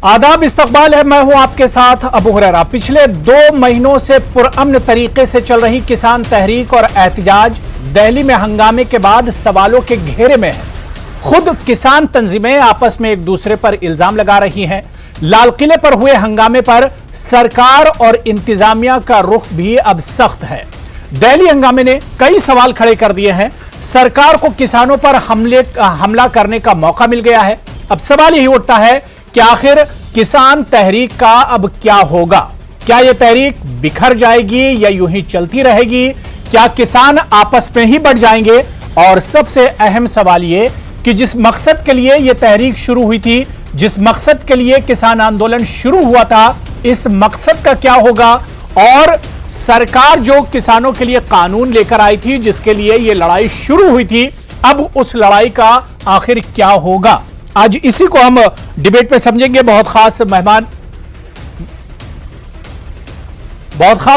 आदाब, इस्तकबाल है। मैं हूं आपके साथ अबू हुरैरा। पिछले 2 महीनों से पुरअमन तरीके से चल रही किसान तहरीक और एहतजाज दिल्ली में हंगामे के बाद सवालों के घेरे में है। खुद किसान तंजीमें आपस में एक दूसरे पर इल्जाम लगा रही हैं। लाल किले पर हुए हंगामे पर सरकार और इंतजामिया का रुख भी अब सख्त है। दिल्ली हंगामे ने कई सवाल खड़े कर दिए हैं। सरकार को किसानों पर हमला करने का मौका मिल गया है। अब सवाल यही उठता है कि आखिर किसान तहरीक का अब क्या होगा? क्या यह तहरीक बिखर जाएगी या यूं ही चलती रहेगी? क्या किसान आपस में ही बढ़ जाएंगे? और सबसे अहम सवाल यह कि जिस मकसद के लिए यह तहरीक शुरू हुई थी, जिस मकसद के लिए किसान आंदोलन शुरू हुआ था, इस मकसद का क्या होगा? और सरकार जो किसानों के लिए कानून लेकर आई थी, जिसके लिए यह लड़ाई शुरू हुई थी, अब उस लड़ाई का आखिर क्या होगा? आज इसी को हम डिबेट में समझेंगे। बहुत खास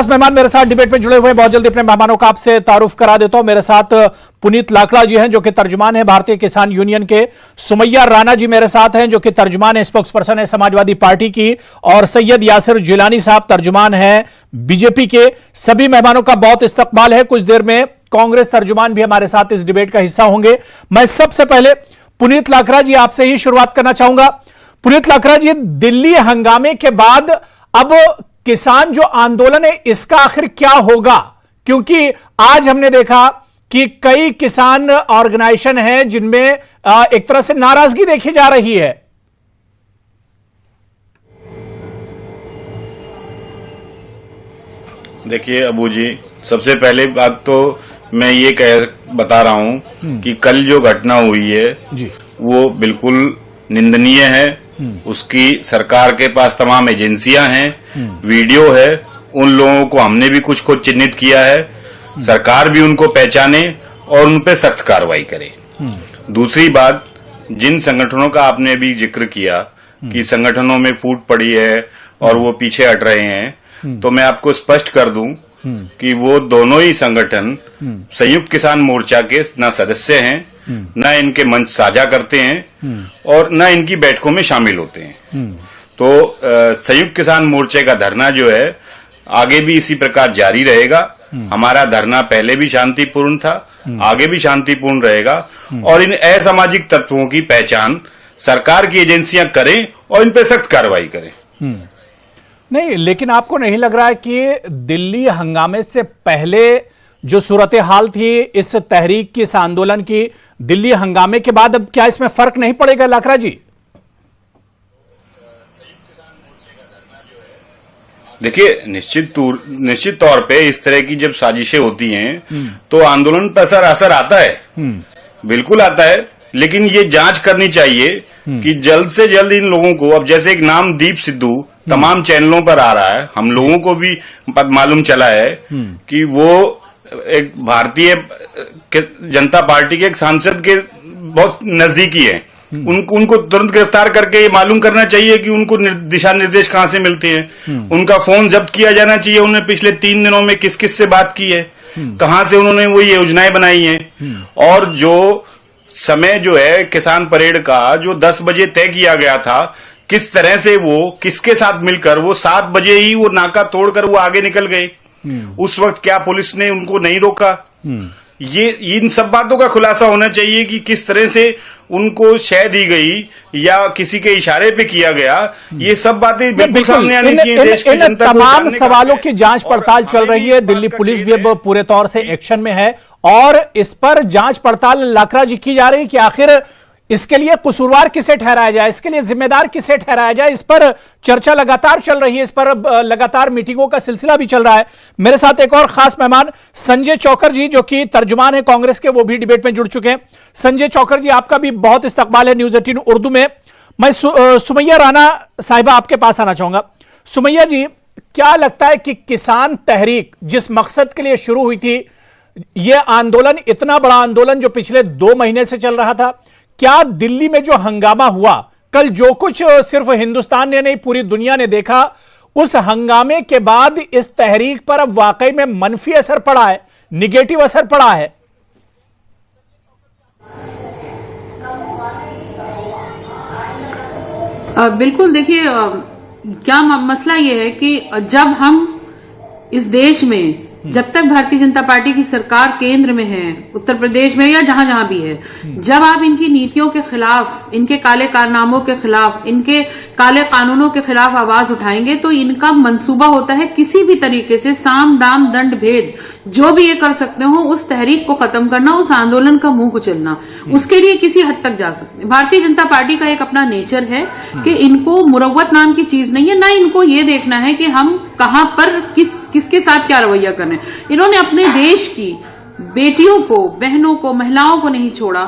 मेहमान मेरे साथ डिबेट में जुड़े हुए। बहुत जल्दी अपने मेहमानों का आपसे तारुफ करा देता हूं। मेरे साथ पुनीत लाकड़ा जी हैं, जो कि तर्जुमान है भारतीय किसान यूनियन के। सुमैया राणा जी मेरे साथ हैं, जो कि तर्जुमान है, स्पोक्स पर्सन है समाजवादी पार्टी की। और सैयद यासिर जिलानी साहब तर्जुमान है बीजेपी के। सभी मेहमानों का बहुत इस्तकबाल है। कुछ देर में कांग्रेस तर्जुमान भी हमारे साथ इस डिबेट का हिस्सा होंगे। मैं सबसे पहले पुनीत लाकड़ा जी आपसे ही शुरुआत करना चाहूंगा। पुनीत लाकड़ा जी, दिल्ली हंगामे के बाद अब किसान जो आंदोलन है, इसका आखिर क्या होगा? क्योंकि आज हमने देखा कि कई किसान ऑर्गेनाइजेशन हैं जिनमें एक तरह से नाराजगी देखी जा रही है। देखिए अबू जी, सबसे पहले बात तो मैं ये बता रहा हूं कि कल जो घटना हुई है जी, वो बिल्कुल निंदनीय है। उसकी सरकार के पास तमाम एजेंसियां हैं, वीडियो है। उन लोगों को हमने भी कुछ को चिन्हित किया है। सरकार भी उनको पहचाने और उन पे सख्त कार्रवाई करे। दूसरी बात, जिन संगठनों का आपने अभी जिक्र किया कि संगठनों में फूट पड़ी है और वो पीछे हट रहे हैं, तो मैं आपको स्पष्ट कर दूं कि वो दोनों ही संगठन संयुक्त किसान मोर्चा के न सदस्य हैं, न इनके मंच साझा करते हैं और न इनकी बैठकों में शामिल होते हैं। तो संयुक्त किसान मोर्चे का धरना जो है आगे भी इसी प्रकार जारी रहेगा। हमारा धरना पहले भी शांतिपूर्ण था, आगे भी शांतिपूर्ण रहेगा। और इन असामाजिक तत्वों की पहचान सरकार की एजेंसियां करें और इन पर सख्त कार्रवाई करें। नहीं, लेकिन आपको नहीं लग रहा है कि दिल्ली हंगामे से पहले जो सूरत हाल थी इस तहरीक की, इस आंदोलन की, दिल्ली हंगामे के बाद अब क्या इसमें फर्क नहीं पड़ेगा लाकड़ा जी? देखिए, निश्चित तौर पे इस तरह की जब साजिशें होती हैं तो आंदोलन पर असर आता है, बिल्कुल आता है। लेकिन ये जांच करनी चाहिए कि जल्द से जल्द इन लोगों को, अब जैसे एक नाम दीप सिद्धू तमाम चैनलों पर आ रहा है, हम लोगों को भी मालूम चला है कि वो एक भारतीय जनता पार्टी के एक सांसद के बहुत नजदीकी है। उनको तुरंत गिरफ्तार करके ये मालूम करना चाहिए कि उनको दिशा निर्देश कहां से मिलते हैं। उनका फोन जब्त किया जाना चाहिए। उन्होंने पिछले 3 दिनों में किस किस से बात की है, कहां से उन्होंने वो ये योजनाएं बनाई हैं। और जो समय जो है किसान परेड का, जो 10 बजे तय किया गया था, किस तरह से वो किसके साथ मिलकर वो 7 बजे ही वो नाका तोड़कर वो आगे निकल गए। उस वक्त क्या पुलिस ने उनको नहीं रोका? ये इन सब बातों का खुलासा होना चाहिए कि किस तरह से उनको शय दी गई या किसी के इशारे पे किया गया। ये सब बातें बिल्कुल सामने आनी चाहिए। देश की जनता को तमाम सवालों की जांच पड़ताल चल रही है। दिल्ली पुलिस भी अब पूरे तौर से एक्शन में है और इस पर जांच पड़ताल लाकड़ा जी की जा रही है कि आखिर इसके लिए कसूरवार किसे ठहराया जाए, इसके लिए जिम्मेदार किसे ठहराया जाए। इस पर चर्चा लगातार चल रही है, इस पर लगातार मीटिंगों का सिलसिला भी चल रहा है। मेरे साथ एक और खास मेहमान संजय चौकर जी, जो कि तर्जुमान है कांग्रेस के, वो भी डिबेट में जुड़ चुके हैं। संजय चौकर जी, आपका भी बहुत इस्तकबाल है न्यूज 18 उर्दू में। मैं सुमैया राणा साहिबा आपके पास आना चाहूंगा। सुमैया जी, क्या लगता है कि किसान तहरीक जिस मकसद के लिए शुरू हुई थी, यह आंदोलन, इतना बड़ा आंदोलन जो पिछले 2 महीने से चल रहा था, क्या दिल्ली में जो हंगामा हुआ कल, जो कुछ सिर्फ हिंदुस्तान ने नहीं पूरी दुनिया ने देखा, उस हंगामे के बाद इस तहरीक पर अब वाकई में मनफी असर पड़ा है, निगेटिव असर पड़ा है? बिल्कुल, देखिए क्या मसला ये है कि जब हम इस देश में जब तक भारतीय जनता पार्टी की सरकार केंद्र में है, उत्तर प्रदेश में या जहां जहां भी है, जब आप इनकी नीतियों के खिलाफ, इनके काले कारनामों के खिलाफ, इनके काले कानूनों के खिलाफ आवाज उठाएंगे तो इनका मंसूबा होता है किसी भी तरीके से साम दाम दंड भेद जो भी ये कर सकते हो उस तहरीक को खत्म करना, उस आंदोलन का मुंह कुचलना, उसके लिए किसी हद तक जा सकते हैं। भारतीय जनता पार्टी का एक अपना नेचर है कि इनको मुरव्वत नाम की चीज नहीं है, ना इनको ये देखना है कि हम कहां पर किसके साथ क्या रवैया कर रहे हैं। इन्होंने अपने देश की बेटियों को, बहनों को, महिलाओं को नहीं छोड़ा,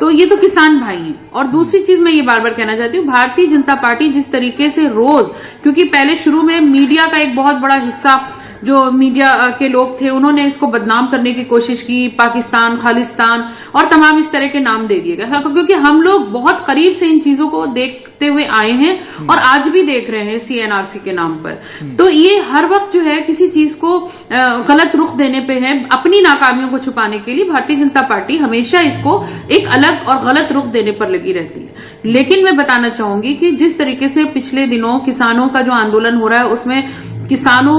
तो ये तो किसान भाई हैं। और दूसरी चीज मैं ये बार बार कहना चाहती हूँ, भारतीय जनता पार्टी जिस तरीके से रोज, क्योंकि पहले शुरू में मीडिया का एक बहुत बड़ा हिस्सा जो मीडिया के लोग थे उन्होंने इसको बदनाम करने की कोशिश की, पाकिस्तान, खालिस्तान और तमाम इस तरह के नाम दे दिए गए, क्योंकि हम लोग बहुत करीब से इन चीजों को देखते हुए आए हैं और आज भी देख रहे हैं सीएनआरसी के नाम पर। तो ये हर वक्त जो है किसी चीज को गलत रुख देने पे है, अपनी नाकामियों को छुपाने के लिए भारतीय जनता पार्टी हमेशा इसको एक अलग और गलत रुख देने पर लगी रहती है। लेकिन मैं बताना चाहूंगी कि जिस तरीके से पिछले दिनों किसानों का जो आंदोलन हो रहा है उसमें किसानों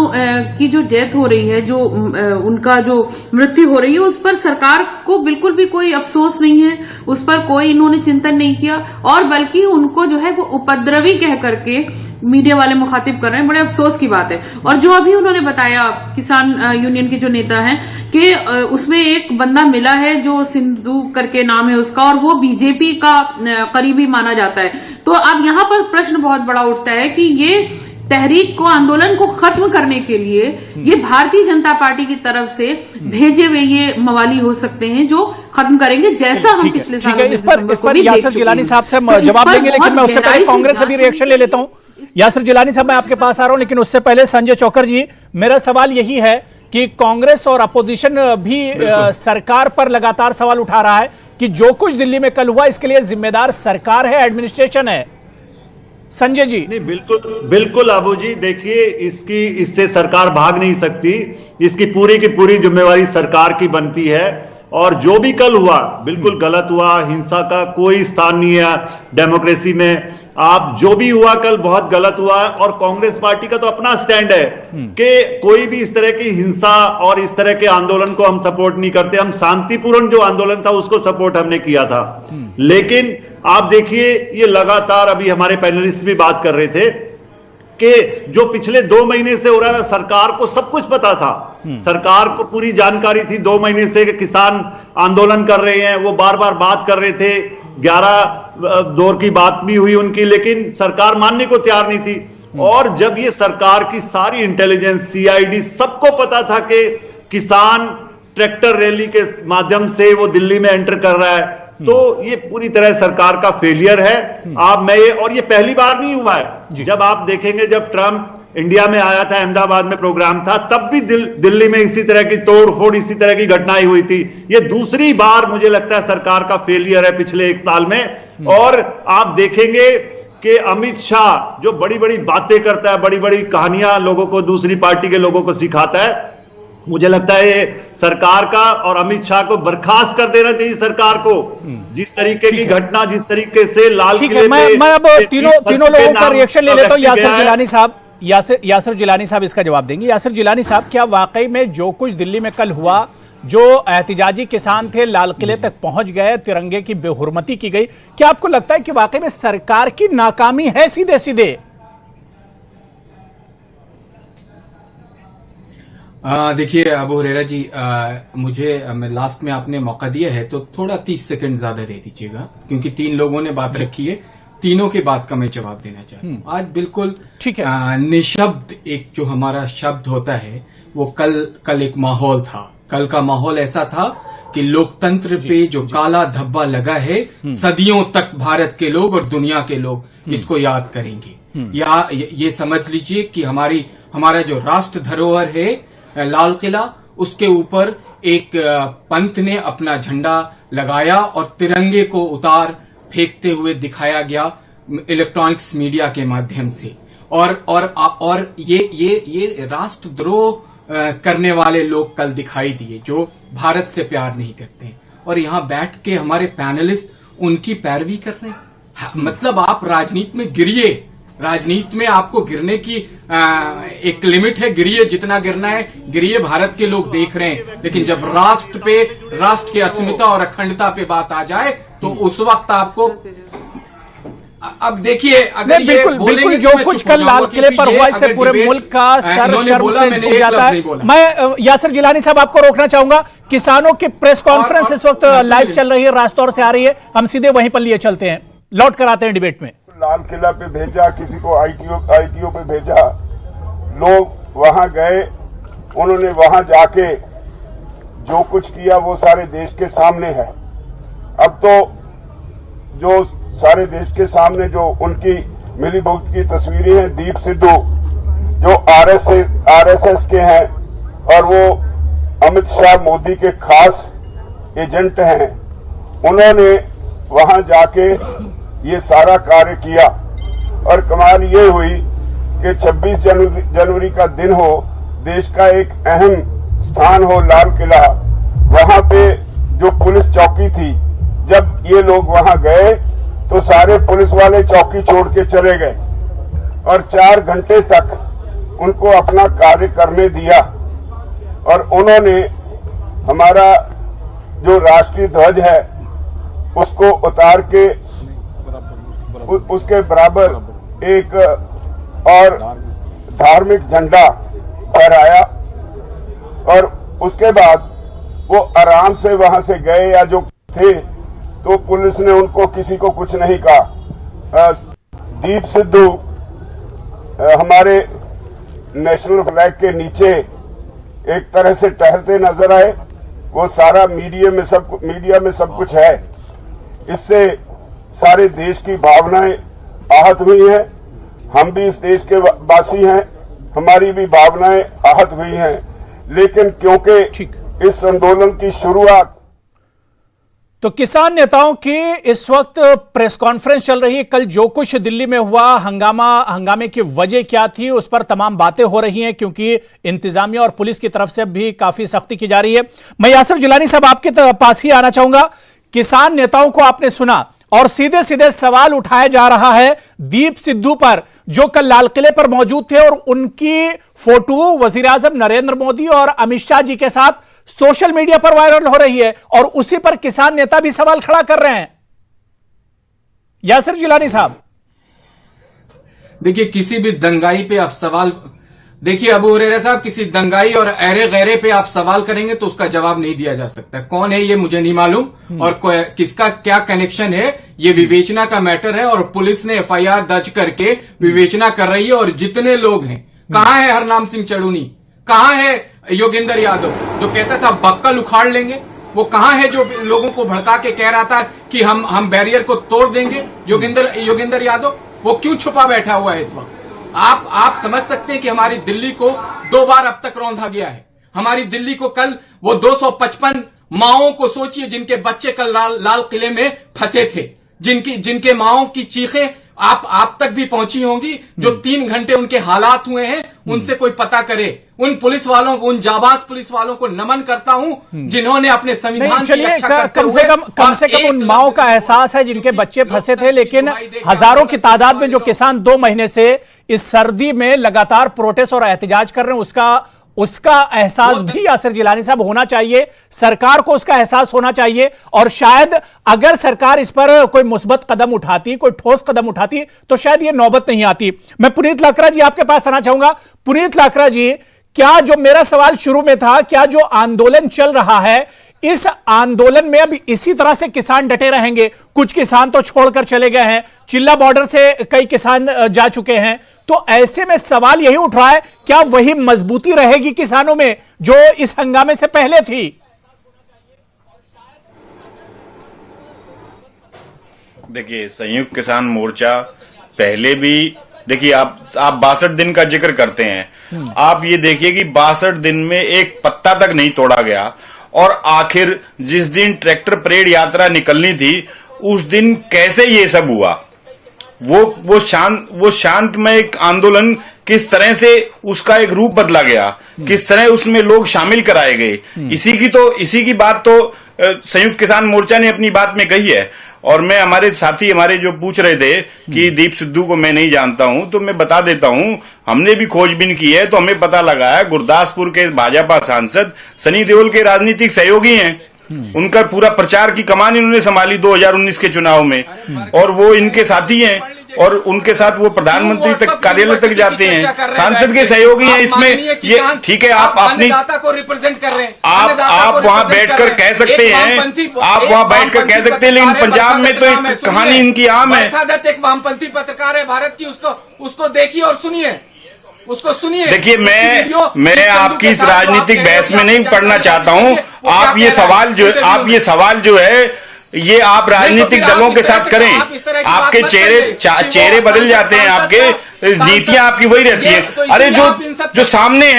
की जो डेथ हो रही है, जो उनका जो मृत्यु हो रही है, उस पर सरकार को बिल्कुल भी कोई अफसोस नहीं है, उस पर कोई इन्होंने चिंतन नहीं किया और बल्कि उनको जो है वो उपद्रवी कह करके मीडिया वाले मुखातिब कर रहे हैं। बड़े अफसोस की बात है। और जो अभी उन्होंने बताया किसान यूनियन के जो नेता हैं कि उसमें एक बंदा मिला है जो सिंधु करके नाम है उसका और वो बीजेपी का करीबी माना जाता है। तो अब यहां पर प्रश्न बहुत बड़ा उठता है कि ये तहरीक को, आंदोलन को खत्म करने के लिए ये भारतीय जनता पार्टी की तरफ से भेजे हुए ये मवाली हो सकते हैं जो खत्म करेंगे, जैसा हम पिछले साल इस पर यासिर जिलानी साहब से जवाब देंगे, लेकिन मैं उससे पहले कांग्रेस से भी रिएक्शन ले लेता हूं। यासिर जिलानी साहब, मैं आपके पास आ रहा हूं, लेकिन उससे पहले संजय चौकर जी, मेरा सवाल यही है कि कांग्रेस और अपोजिशन भी सरकार पर लगातार सवाल उठा रहा है कि जो कुछ दिल्ली में कल हुआ इसके लिए जिम्मेदार सरकार है, एडमिनिस्ट्रेशन है। संजय जी। नहीं, बिल्कुल अबू जी, देखिए इससे सरकार भाग नहीं सकती, इसकी पूरी की पूरी जिम्मेवारी सरकार की बनती है। और जो भी कल हुआ बिल्कुल गलत हुआ, हिंसा का कोई स्थान नहीं है डेमोक्रेसी में। आप जो भी हुआ कल बहुत गलत हुआ और कांग्रेस पार्टी का तो अपना स्टैंड है कि कोई भी इस तरह की हिंसा और इस तरह के आंदोलन को हम सपोर्ट नहीं करते। हम शांतिपूर्ण जो आंदोलन था उसको सपोर्ट हमने किया था। लेकिन आप देखिए ये लगातार, अभी हमारे पैनलिस्ट भी बात कर रहे थे कि जो पिछले 2 महीने से हो रहा था, सरकार को सब कुछ पता था, सरकार को पूरी जानकारी थी 2 महीने से कि किसान आंदोलन कर रहे हैं। वो बार बार बात कर रहे थे, 11 दौर की बात भी हुई उनकी, लेकिन सरकार मानने को तैयार नहीं थी। और जब ये सरकार की सारी इंटेलिजेंस, सीआईडी, सबको पता था कि किसान ट्रैक्टर रैली के माध्यम से वो दिल्ली में एंटर कर रहा है, तो ये पूरी तरह सरकार का फेलियर है। और ये पहली बार नहीं हुआ है। जब आप देखेंगे, जब ट्रंप इंडिया में आया था, अहमदाबाद में प्रोग्राम था, तब भी दिल्ली में इसी तरह की तोड़फोड़, इसी तरह की घटनाएं हुई थी। ये दूसरी बार मुझे लगता है सरकार का फेलियर है पिछले 1 साल में। और आप देखेंगे कि अमित शाह जो बड़ी बड़ी बातें करता है, बड़ी बड़ी कहानियां लोगों को, दूसरी पार्टी के लोगों को सिखाता है, मुझे लगता है ये सरकार का और अमित शाह को बर्खास्त कर देना चाहिए सरकार को। जिस तरीके की घटना, जिस तरीके से लाल किले मैं अब तीनों लोगों का रिएक्शन ले लेता हूं। यासिर जिलानी साहब, यासिर जिलानी साहब इसका जवाब देंगे। यासिर जिलानी साहब, क्या वाकई में जो कुछ दिल्ली में कल हुआ, जो एहतिजाजी किसान थे लाल किले तक पहुंच गए, तिरंगे की बेहुरमती की गई, क्या आपको लगता है कि वाकई में सरकार की नाकामी है सीधे सीधे? देखिए अबू हुरैरा जी, मैं लास्ट में आपने मौका दिया है तो थोड़ा 30 सेकंड ज्यादा दे दीजिएगा, क्योंकि 3 लोगों ने बात रखी है, तीनों के बात का मैं जवाब देना चाहता हूँ। आज बिल्कुल ठीक है। निशब्द एक जो हमारा शब्द होता है वो कल एक माहौल था। कल का माहौल ऐसा था कि लोकतंत्र पे जो काला धब्बा लगा है, सदियों तक भारत के लोग और दुनिया के लोग इसको याद करेंगे। या ये समझ लीजिए कि हमारा जो राष्ट्र धरोहर है लाल किला, उसके ऊपर एक पंथ ने अपना झंडा लगाया और तिरंगे को उतार फेंकते हुए दिखाया गया इलेक्ट्रॉनिक्स मीडिया के माध्यम से। और ये राष्ट्रद्रोह करने वाले लोग कल दिखाई दिए जो भारत से प्यार नहीं करते हैं। और यहाँ बैठ के हमारे पैनलिस्ट उनकी पैरवी कर रहे हैं। मतलब आप राजनीति में गिरिए, राजनीति में आपको गिरने की एक लिमिट है, गिरिए, जितना गिरना है गिरिए, भारत के लोग देख रहे हैं। लेकिन जब राष्ट्र की अस्मिता और अखंडता पे बात आ जाए तो उस वक्त आपको, अब देखिए, अगर ये बिल्कुल जो कुछ कल लाल किले पर हुआ इससे पूरे मुल्क का सर शर्म से झुक जाता है। मैं यासिर जिलानी साहब आपको रोकना चाहूंगा। किसानों की प्रेस कॉन्फ्रेंस इस वक्त लाइव चल रही है, राजतौर से आ रही है, हम सीधे वहीं पर लिए चलते हैं, लौट कर आते हैं डिबेट में। लाल किला पे भेजा, किसी को आईटीओ पे भेजा, लोग वहां गए, उन्होंने वहां जाके जो कुछ किया वो सारे देश के सामने है। अब तो जो सारे देश के सामने जो उनकी मिली भगत की तस्वीरें हैं, दीप सिद्धू जो आरएसएस के हैं और वो अमित शाह मोदी के खास एजेंट हैं, उन्होंने वहां जाके ये सारा कार्य किया। और कमाल ये हुई कि 26 जनवरी का दिन हो, देश का एक अहम स्थान हो लाल किला, वहां पे जो पुलिस चौकी थी, जब ये लोग वहां गए तो सारे पुलिस वाले चौकी छोड़ के चले गए और 4 घंटे तक उनको अपना कार्य करने दिया। और उन्होंने हमारा जो राष्ट्रीय ध्वज है उसको उतार के उसके बराबर एक और धार्मिक झंडा फहराया और उसके बाद वो आराम से वहां से गए, या जो थे तो पुलिस ने उनको किसी को कुछ नहीं कहा। दीप सिद्धू हमारे नेशनल फ्लैग के नीचे एक तरह से टहलते नजर आए। वो सारा मीडिया में सब कुछ है। इससे सारे देश की भावनाएं आहत हुई हैं। हम भी इस देश के वासी हैं, हमारी भी भावनाएं आहत हुई हैं। लेकिन क्योंकि इस आंदोलन की शुरुआत, तो किसान नेताओं की इस वक्त प्रेस कॉन्फ्रेंस चल रही है। कल जो कुछ दिल्ली में हुआ हंगामे की वजह क्या थी, उस पर तमाम बातें हो रही हैं, क्योंकि इंतजामिया और पुलिस की तरफ से भी काफी सख्ती की जा रही है। मैं यासिर जिलानी साहब आपके पास ही आना चाहूंगा। किसान नेताओं को आपने सुना और सीधे सीधे सवाल उठाया जा रहा है दीप सिद्धू पर, जो कल लाल किले पर मौजूद थे और उनकी फोटो वजीर आजम नरेंद्र मोदी और अमित शाह जी के साथ सोशल मीडिया पर वायरल हो रही है और उसी पर किसान नेता भी सवाल खड़ा कर रहे हैं। यासिर जिलानी साहब, देखिए, किसी भी दंगाई पे आप सवाल, देखिए अबू हुरैरा साहब, किसी दंगाई और ऐरे गैरे पे आप सवाल करेंगे तो उसका जवाब नहीं दिया जा सकता। कौन है ये मुझे नहीं मालूम और किसका क्या कनेक्शन है, ये विवेचना का मैटर है और पुलिस ने एफआईआर दर्ज करके विवेचना कर रही है। और जितने लोग हैं, कहां है हरनाम सिंह चढ़ूनी, कहां है योगेंद्र यादव जो कहता था बक्कल उखाड़ लेंगे, वो कहां है जो लोगों को भड़का के कह रहा था कि हम बैरियर को तोड़ देंगे, योगेंद्र यादव, वो क्यों छुपा बैठा हुआ है इस वक्त? आप समझ सकते हैं कि हमारी दिल्ली को 2 बार अब तक रौंदा गया है। हमारी दिल्ली को कल वो 255 माओं को सोचिए जिनके बच्चे कल लाल किले में फंसे थे, जिनके माओं की चीखें आप तक भी पहुंची होंगी, जो 3 घंटे उनके हालात हुए हैं, उनसे कोई पता करे। उन पुलिस वालों को, उन जाबाज पुलिस वालों को नमन करता हूं जिन्होंने अपने संविधान की रक्षा करते हुए कम से कम उन माओं का एहसास है जिनके बच्चे फंसे थे। लेकिन हजारों की तादाद में जो किसान 2 महीने से इस सर्दी में लगातार प्रोटेस्ट और एहतजाज कर रहे हैं, उसका एहसास भी यासिर जिलानी साहब होना चाहिए, सरकार को उसका एहसास होना चाहिए। और शायद अगर सरकार इस पर कोई मुस्बत कदम उठाती, कोई ठोस कदम उठाती, तो शायद ये नौबत नहीं आती। मैं पुनीत लाकरा जी आपके पास आना चाहूंगा। पुनीत लाकरा जी, क्या जो मेरा सवाल शुरू में था, क्या जो आंदोलन चल रहा है, इस आंदोलन में अब इसी तरह से किसान डटे रहेंगे? कुछ किसान तो छोड़कर चले गए हैं, चिल्ला बॉर्डर से कई किसान जा चुके हैं, तो ऐसे में सवाल यही उठ रहा है, क्या वही मजबूती रहेगी किसानों में जो इस हंगामे से पहले थी? देखिए, संयुक्त किसान मोर्चा पहले भी, देखिए आप 62 दिन का जिक्र करते हैं, आप ये देखिए कि 62 दिन में एक पत्ता तक नहीं तोड़ा गया। और आखिर जिस दिन ट्रैक्टर परेड यात्रा निकलनी थी, उस दिन कैसे ये सब हुआ? वो शांतमय एक आंदोलन किस तरह से उसका एक रूप बदला गया, किस तरह उसमें लोग शामिल कराए गए, इसी की बात तो संयुक्त किसान मोर्चा ने अपनी बात में कही है। और मैं हमारे साथी हमारे जो पूछ रहे थे कि दीप सिद्धू को मैं नहीं जानता हूं, तो मैं बता देता हूं, हमने भी खोजबीन की है तो हमें पता लगा है गुरदासपुर के भाजपा सांसद सनी देओल के राजनीतिक सहयोगी हैं। उनका पूरा प्रचार की कमान इन्होंने संभाली 2019 के चुनाव में, और वो इनके साथी हैं और उनके साथ वो प्रधानमंत्री तक कार्यालय तक जाते हैं, सांसद के सहयोगी हैं इसमें। ये ठीक है, आप अपनी को रिप्रेजेंट कर रहे हैं, आप वहां बैठकर कह सकते हैं, आप वहां बैठकर कह सकते हैं, लेकिन पंजाब में तो एक कहानी इनकी आम है। एक वामपंथी पत्रकार है भारत की, उसको देखिए और सुनिए, उसको सुनिए। देखिए, मैं आपकी इस राजनीतिक बहस में नहीं पढ़ना चाहता हूं। आप ये सवाल जो है ये आप राजनीतिक दलों के साथ करें, आपके चेहरे बदल जाते हैं, आपके नीतियां आपकी वही रहती है। अरे जो सामने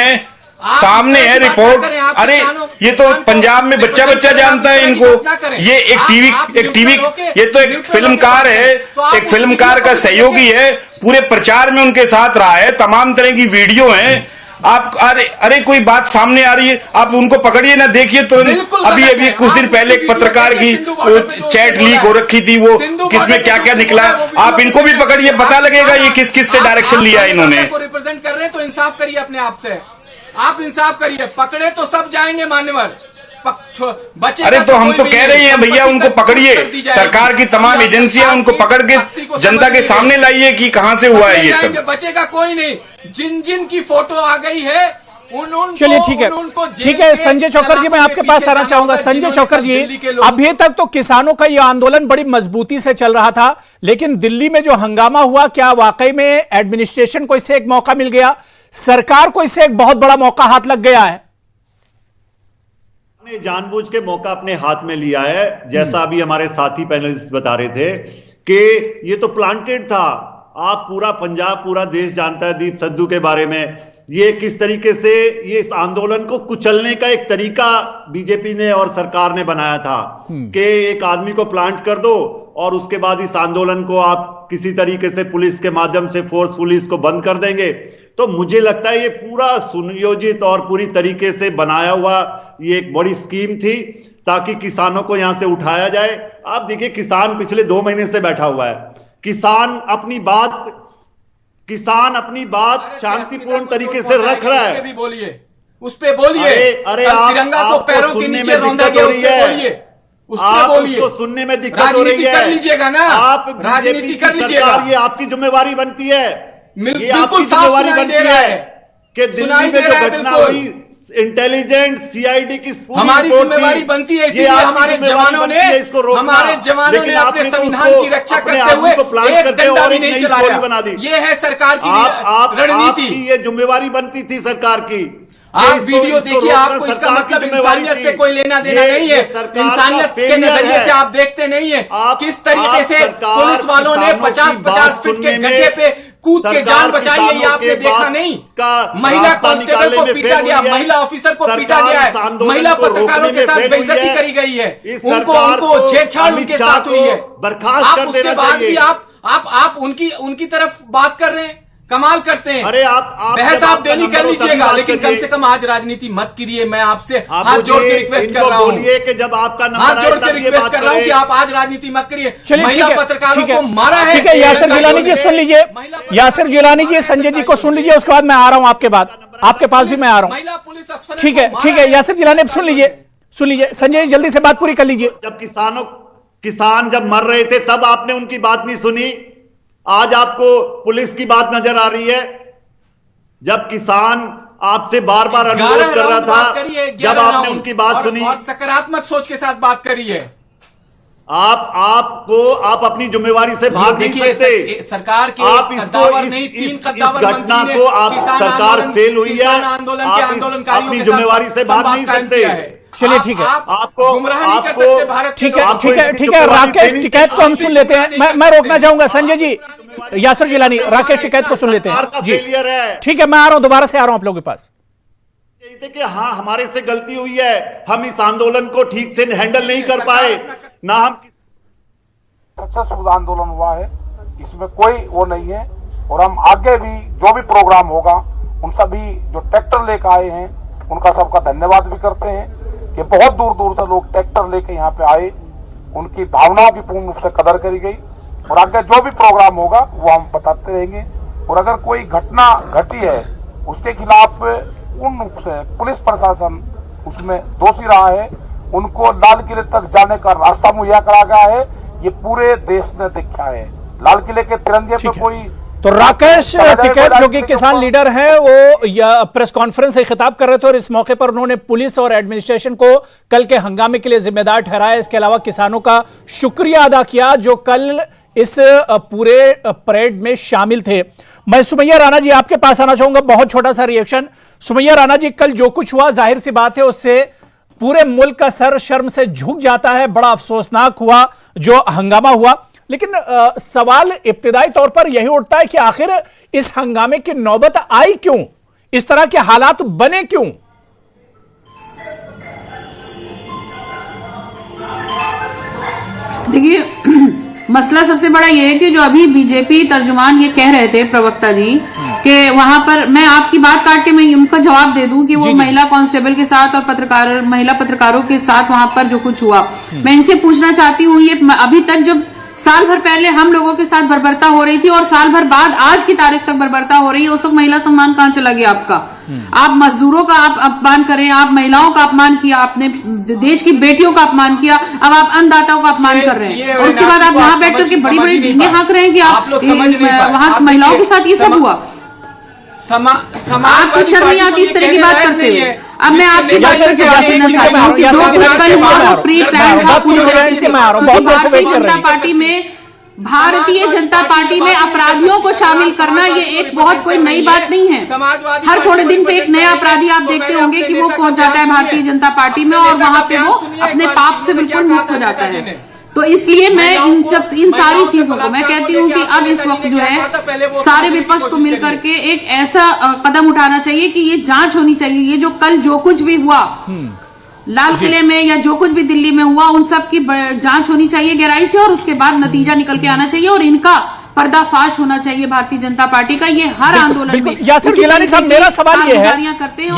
है रिपोर्ट, अरे ये तो पंजाब में बच्चा जानता है इनको। ये एक टीवी ये तो एक फिल्मकार है, एक फिल्मकार का सहयोगी है, पूरे प्रचार में उनके साथ रहा है, तमाम तरह की वीडियो हैं। आप अरे कोई बात सामने आ रही है, आप उनको पकड़िए ना, देखिए तो अभी कुछ दिन पहले एक पत्रकार की चैट लीक हो रखी थी, वो किसमें क्या क्या निकला है, आप इनको भी पकड़िए, पता लगेगा ये किस से डायरेक्शन लिया है इन्होंने। रिप्रेजेंट कर रहे हैं तो इंसाफ करिए अपने आप से, आप इंसाफ करिए। पकड़े तो सब जाएंगे मान्यवर, अरे तो हम तो कह रहे हैं भैया उनको पकड़िए, सरकार की तमाम एजेंसियां उनको पकड़ के जनता के सामने लाइए कि कहां से हुआ है ये सब। बचेगा कोई नहीं, जिन की फोटो आ गई है चलिए ठीक है संजय चौकर जी, मैं आपके पास आना चाहूंगा। संजय चौकर जी, अभी तक तो किसानों का यह आंदोलन बड़ी मजबूती से चल रहा था, लेकिन दिल्ली में जो हंगामा हुआ, क्या वाकई में एडमिनिस्ट्रेशन को इससे एक मौका मिल गया, सरकार को इससे एक बहुत बड़ा मौका हाथ लग गया है? जानबूझ के मौका अपने हाथ में लिया है, जैसा अभी हमारे साथी पैनलिस्ट बता रहे थे कि ये तो प्लांटेड था। आप पूरा पंजाब, पूरा देश जानता है दीप सिद्धू के बारे में, ये किस तरीके से ये इस आंदोलन को कुचलने का एक तरीका बीजेपी ने और सरकार ने बनाया था कि एक आदमी को प्लांट कर दो और उसके बाद इस आंदोलन को आप किसी तरीके से पुलिस के माध्यम से फोर्सफुली इसको बंद कर देंगे। तो मुझे लगता है ये पूरा सुनियोजित और पूरी तरीके से बनाया हुआ ये एक बड़ी स्कीम थी ताकि किसानों को यहां से उठाया जाए। आप देखिए, किसान पिछले 2 महीने से बैठा हुआ है, किसान अपनी बात शांतिपूर्ण तरीके से रख रहा है। भी बोलिए, उस पे बोलिए, अरे तिरंगा को पैरों के नीचे रौंदा गया, उस पे बोलिए, उसको सुनने में दिक्कत हो रही है। कर लीजिएगा ना, आप राजनीति कर लीजिएगा, ये आपकी जिम्मेवारी बनती है, ये आपकी साफ जिम्मेवारी सुनाई बनती दे रहा है है कि दिल्ली में जो घटना हुई, इंटेलिजेंस सीआईडी की हमारी जिम्मेवारी बनती है, इसीलिए हमारे जवानों ने अपने संविधान की रक्षा करते हुए एक डंडा भी नहीं चलाया। ये है सरकार की रणनीति, ये जिम्मेवारी बनती थी सरकार की। आप वीडियो देखिए, आपको इसका मतलब इंसानियत से कोई लेना देना नहीं है, इंसानियत के नजरिए से आप देखते नहीं है किस तरीके से पुलिस वालों ने 50-50 फीट के गड्ढे पे कूद के जान बचाई है, ये आपने देखा नहीं। महिला कांस्टेबल को पीटा गया, महिला ऑफिसर को पीटा गया है, महिला पत्रकारों के साथ बेइज्जती करी गई है, उनको छेड़छाड़ उनके साथ हुई है। आप उसके बाद भी आप उनकी तरफ बात कर रहे हैं, कमाल करते हैं। अरे आप बहस आप डेली कर लीजिएगा, लेकिन कम से कम आज राजनीति मत करिए। मैं आपसे हाथ जोड़ के रिक्वेस्ट कर रहा हूँ, बोलिए कि जब आपका नंबर हाथ जोड़ के रिक्वेस्ट कर रहा हूँ कि आप आज राजनीति मत करिए। महिला पत्रकारों को मारा है। ठीक है, यासिर जिलानी जी सुन लीजिए, यासिर जिलानी जी संजय जी को सुन लीजिए, उसके बाद मैं आ रहा हूँ आपके पास भी मैं आ रहा हूँ। महिला पुलिस अफसर, ठीक है यासिर जिलानी सुन लीजिए संजय जी, जल्दी से बात पूरी कर लीजिए। जब किसान जब मर रहे थे तब आपने उनकी बात नहीं सुनी, आज आपको पुलिस की बात नजर आ रही है। जब किसान आपसे बार बार अनुरोध कर रहा था, जब आपने उनकी बात सुनी, और सकारात्मक सोच के साथ बात करिए। आप अपनी जिम्मेवारी से भाग नहीं सकते। सरकार के आप इस घटना को आप सरकार फेल हुई है, आप अपनी जिम्मेवारी से भाग नहीं सकते। चलिए ठीक है, आपको गुमराह नहीं कर सकते भारत। ठीक है राकेश टिकैत को हम सुन लेते हैं। मैं रोकना चाहूंगा संजय जी, यासिर जिलानी, राकेश टिकैत को सुन लेते हैं जी। ठीक है, मैं आ रहा हूं, दोबारा से आ रहा हूं आप लोगों के पास। कि हाँ, हमारे से गलती हुई है, हम इस आंदोलन को ठीक से हैंडल नहीं कर पाए, ना हम सक्सेसफुल आंदोलन हुआ है इसमें कोई वो नहीं है। और हम आगे भी जो भी प्रोग्राम होगा, उन सभी जो ट्रैक्टर लेकर आए हैं उनका सबका धन्यवाद भी करते हैं कि बहुत दूर दूर से लोग ट्रैक्टर लेकर यहाँ पे आए, उनकी भावनाओं की पूर्ण रूप से कदर करी गई। और आगे जो भी प्रोग्राम होगा वो हम बताते रहेंगे। और अगर कोई घटना घटी है उसके खिलाफ पूर्ण रूप से पुलिस प्रशासन उसमें दोषी रहा है, उनको लाल किले तक जाने का रास्ता मुहैया करा गया है, ये पूरे देश ने देखा है। लाल किले के तिरंगे पे कोई तो राकेश टिकैत जो कि किसान लीडर हैं, वो प्रेस कॉन्फ्रेंस से खिताब कर रहे थे और इस मौके पर उन्होंने पुलिस और एडमिनिस्ट्रेशन को कल के हंगामे के लिए जिम्मेदार ठहराया। इसके अलावा किसानों का शुक्रिया अदा किया जो कल इस पूरे परेड में शामिल थे। मैं सुमैया राणा जी आपके पास आना चाहूंगा, बहुत छोटा सा रिएक्शन। सुमैया राणा जी, कल जो कुछ हुआ जाहिर सी बात है उससे पूरे मुल्क का सर शर्म से झुक जाता है। बड़ा अफसोसनाक हुआ जो हंगामा हुआ, लेकिन सवाल इब्तिदाई तौर पर यही उठता है कि आखिर इस हंगामे की नौबत आई क्यों, इस तरह के हालात बने क्यों? देखिए मसला सबसे बड़ा ये है कि जो अभी बीजेपी तर्जुमान ये कह रहे थे प्रवक्ता जी कि वहां पर, मैं आपकी बात काट के मैं उनका जवाब दे दूं कि वो महिला कांस्टेबल के साथ और महिला पत्रकारों के साथ वहां पर जो कुछ हुआ, मैं इनसे पूछना चाहती हूँ, ये अभी तक जब साल भर पहले हम लोगों के साथ बर्बरता हो रही थी और साल भर बाद आज की तारीख तक बर्बरता हो रही है, उस वक्त महिला सम्मान कहां चला गया आपका? आप मजदूरों का आप अपमान करें, आप महिलाओं का अपमान किया, आपने देश की बेटियों का अपमान किया, अब आप अन्नदाताओं का अपमान कर रहे हैं और उसके बाद आप वहां बैठ करके बड़ी बड़ी डींगे हाँक रहे हैं कि आप वहां महिलाओं के साथ ये सब हुआ। आपको शर्म नहीं आती इस तरह की बात करते हुए? अब मैं आपकी बात करके देना चाहती हूँ कि जो कुछ कल हुआ वो प्री प्लान था। भारतीय जनता पार्टी में अपराधियों को शामिल करना ये एक बहुत कोई नई बात नहीं है। हर थोड़े दिन पे एक नया अपराधी आप देखते होंगे कि वो पहुंच जाता है भारतीय जनता पार्टी में और वहां पे वो अपने पाप से बिल्कुल मुक्त हो जाता है। तो इसलिए मैं इन सारी चीजों को मैं कहती हूँ कि अब इस वक्त जो है सारे विपक्ष को मिलकर के एक ऐसा कदम उठाना चाहिए कि ये जांच होनी चाहिए। ये जो कल जो कुछ भी हुआ लाल किले में या जो कुछ भी दिल्ली में हुआ, उन सब की जांच होनी चाहिए गहराई से और उसके बाद नतीजा निकल के आना चाहिए और इनका पर्दाफाश होना चाहिए भारतीय जनता पार्टी का। ये हर आंदोलन में यासिर जिलानी साहब, मेरा सवाल ये है,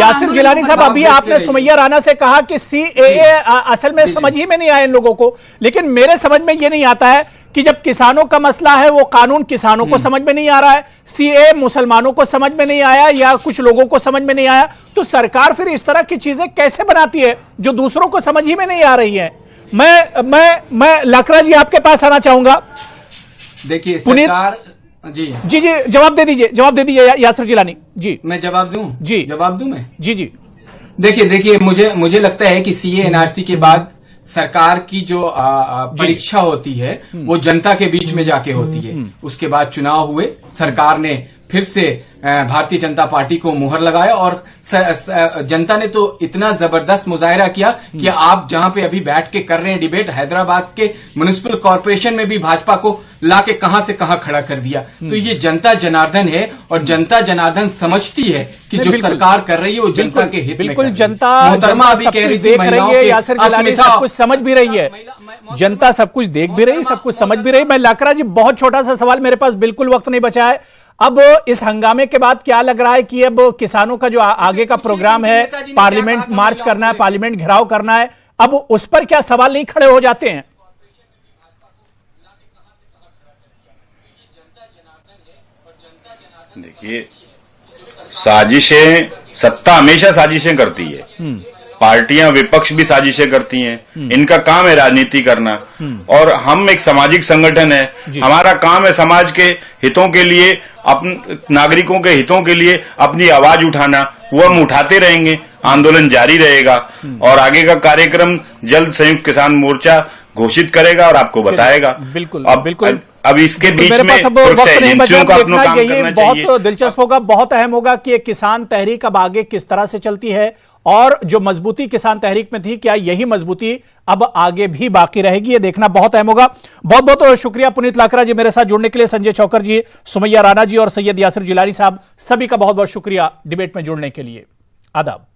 यासिर जिलानी साहब, अभी आपने सुमैया राणा से कहा कि सीएए असल में समझ ही में नहीं आया इन लोगों को, लेकिन मेरे समझ में ये नहीं आता है कि जब किसानों का मसला है वो कानून किसानों को समझ में नहीं आ रहा है, सीएए मुसलमानों को समझ में नहीं आया या कुछ लोगों को समझ में नहीं आया, तो सरकार फिर इस तरह की चीजें कैसे बनाती है जो दूसरों को समझ ही में नहीं आ रही है? मैं लाकरा जी आपके पास आना चाहूंगा। देखिए सरकार जी जवाब दे दीजिए यासिर जिलानी जी। मैं जवाब दूं? जी जवाब दूं मैं? जी देखिए मुझे लगता है कि सीए एनआरसी के बाद सरकार की जो परीक्षा होती है वो जनता के बीच में जाके होती है। उसके बाद चुनाव हुए, सरकार ने फिर से भारतीय जनता पार्टी को मुहर लगाया और जनता ने तो इतना जबरदस्त मुजाहरा किया कि आप जहां पे अभी बैठ के कर रहे हैं डिबेट, हैदराबाद के म्युनिसिपल कॉर्पोरेशन में भी भाजपा को लाके कहां से कहां खड़ा कर दिया। तो ये जनता जनार्दन है और जनता जनार्दन समझती है कि जो सरकार कर रही है वो जनता के हित में। बिल्कुल, जनता अभी कह रही देख रही है, यासिर जिलानी सब कुछ समझ भी रही है, जनता सब कुछ देख भी रही, सब कुछ समझ भी रही। मैं लाकरा जी, बहुत छोटा सा सवाल, मेरे पास बिल्कुल वक्त नहीं बचा है। अब इस हंगामे के बाद क्या लग रहा है कि अब किसानों का जो आगे का प्रोग्राम है, पार्लियामेंट मार्च करना है, पार्लियामेंट घेराव करना है, अब उस पर क्या सवाल नहीं खड़े हो जाते हैं? देखिए, साजिशें, सत्ता हमेशा साजिशें करती है, पार्टियां विपक्ष भी साजिशें करती हैं, इनका काम है राजनीति करना। और हम एक सामाजिक संगठन है, हमारा काम है समाज के हितों के लिए, अपने नागरिकों के हितों के लिए अपनी आवाज उठाना। वो हम उठाते रहेंगे, आंदोलन जारी रहेगा और आगे का कार्यक्रम जल्द संयुक्त किसान मोर्चा घोषित करेगा और आपको बताएगा। बिल्कुल बिल्कुल। अब इसके बीच में एजेंसियों का अपना काम करना चाहिए। बहुत दिलचस्प होगा, बहुत अहम होगा कि किसान तहरीक अब आगे किस तरह से चलती है और जो मजबूती किसान तहरीक में थी, क्या यही मजबूती अब आगे भी बाकी रहेगी, ये देखना बहुत अहम होगा। बहुत बहुत शुक्रिया पुनीत लाकरा जी मेरे साथ जुड़ने के लिए, संजय चौकर जी, सुमैया राणा जी और सैयद यासिर जिलानी साहब, सभी का बहुत बहुत शुक्रिया डिबेट में जुड़ने के लिए। आदाब।